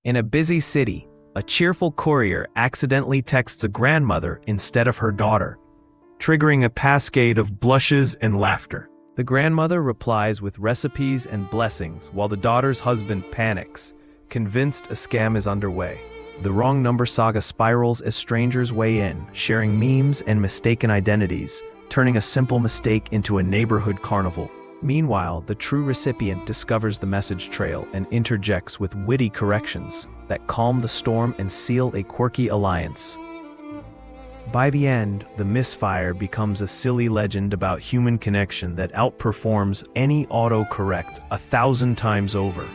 In a busy city, a cheerful courier accidentally texts a grandmother instead of her daughter, triggering a cascade of blushes and laughter. The grandmother replies with recipes and blessings while the daughter's husband panics, convinced a scam is underway. The wrong number saga spirals as strangers weigh in, sharing memes and mistaken identities, turning a simple mistake into a neighborhood carnival. Meanwhile, the true recipient discovers the message trail and interjects with witty corrections that calm the storm and seal a quirky alliance. By the end, the Misfired becomes a silly legend about human connection that outperforms any autocorrect 1,000 times over.